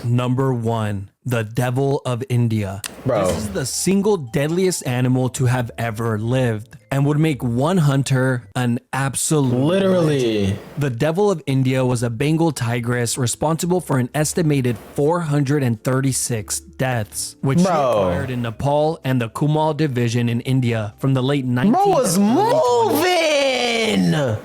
Number 1. The Devil of India. Bro. This is the single deadliest animal to have ever lived and would make one hunter an absolute Literally. legend. The Devil of India was a Bengal tigress responsible for an estimated 436 deaths, which she acquired in Nepal and the Kumal division in India from the late 19th. Bro was moving.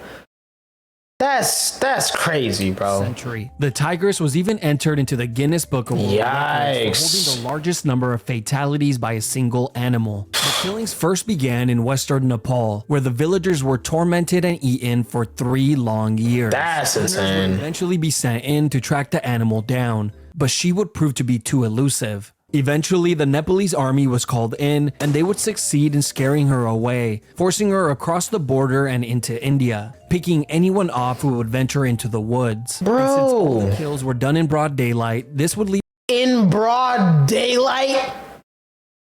That's crazy, bro. Century. The tigress was even entered into the Guinness Book of World Records for holding the largest number of fatalities by a single animal. The killings first began in western Nepal, where the villagers were tormented and eaten for 3 long years. That's Hunters insane. would eventually be sent in to track the animal down, but she would prove to be too elusive. Eventually, the Nepalese army was called in, and they would succeed in scaring her away, forcing her across the border and into India, picking anyone off who would venture into the woods. Bro. And since all the kills were done in broad daylight, this would leave In broad daylight?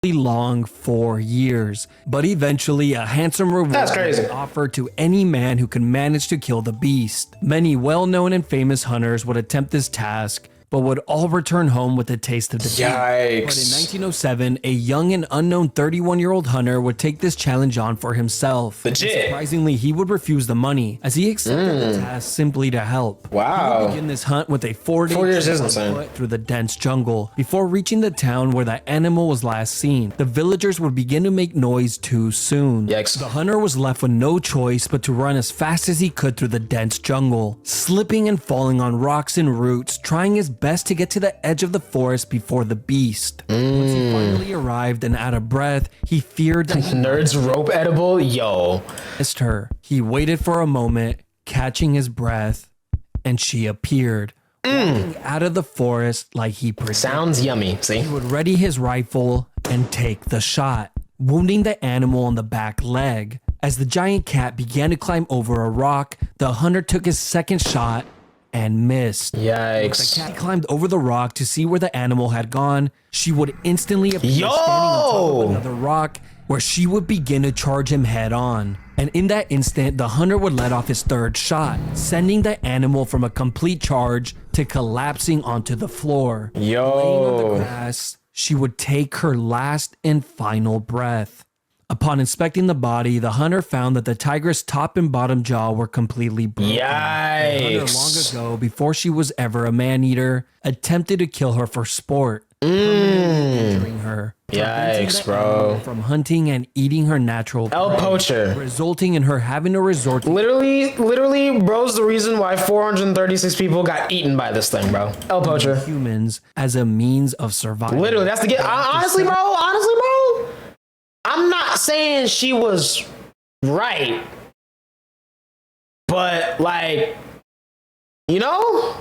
long 4 years. But eventually, a handsome reward That's crazy. was offered to any man who could manage to kill the beast. Many well-known and famous hunters would attempt this task, but would all return home with a taste of defeat. Yikes. But in 1907, a young and unknown 31-year-old hunter would take this challenge on for himself. Legit. And surprisingly, he would refuse the money, as he accepted the task simply to help. He Wow. would begin this hunt with a 4-day 4 years trip is on insane. foot through the dense jungle. Before reaching the town where the animal was last seen, the villagers would begin to make noise too soon. Yikes. The hunter was left with no choice but to run as fast as he could through the dense jungle, slipping and falling on rocks and roots, trying his best to get to the edge of the forest before the beast. Once he finally arrived and out of breath, he feared that he Nerds rope edible? Yo. missed her. He waited for a moment, catching his breath, and she appeared, walking out of the forest like he predicted. Sounds yummy. See? He would ready his rifle and take the shot, wounding the animal on the back leg. As the giant cat began to climb over a rock, the hunter took his second shot and missed. The Yikes. cat climbed over the rock to see where the animal had gone. She would instantly appear standing on top of another rock, where she would begin to charge him head on. And in that instant, the hunter would let off his third shot, sending the animal from a complete charge to collapsing onto the floor. Laying on the Yo. grass, she would take her last and final breath. Upon inspecting the body, the hunter found that the tigress' top and bottom jaw were completely broken. The hunter, long Yikes. ago, before she was ever a man-eater, attempted to kill her for sport, permanently injuring her, preventing Yikes, the bro. animal from hunting and eating her natural El prey, Poacher. resulting in her having to resort to Literally, bro's the reason why 436 people got eaten by this thing, bro. El Poacher. humans as a means of survival. Literally, that's the get. Honestly, bro. I'm not saying she was right, but like, you know,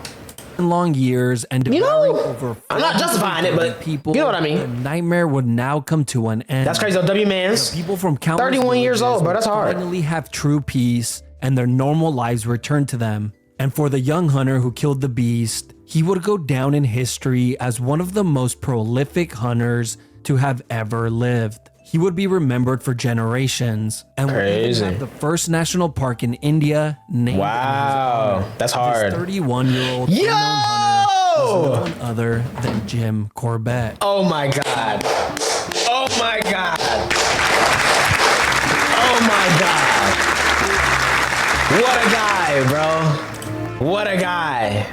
long years and You devouring know, over I'm not justifying it, but people, you know what I mean. The nightmare would now come to an end. that's crazy though. W Mans. People from countless 31 years villages old, bro. would That's hard. finally have true peace and their normal lives return to them. And for the young hunter who killed the beast, he would go down in history as one of the most prolific hunters to have ever lived. He would be remembered for generations and would even Crazy. have the first national park in India named Wow, that's hard. 31-year-old Yo! unknown hunter was no one other than Jim Corbett. Oh my god. Oh my god. Oh my god. What a guy, bro. What a guy.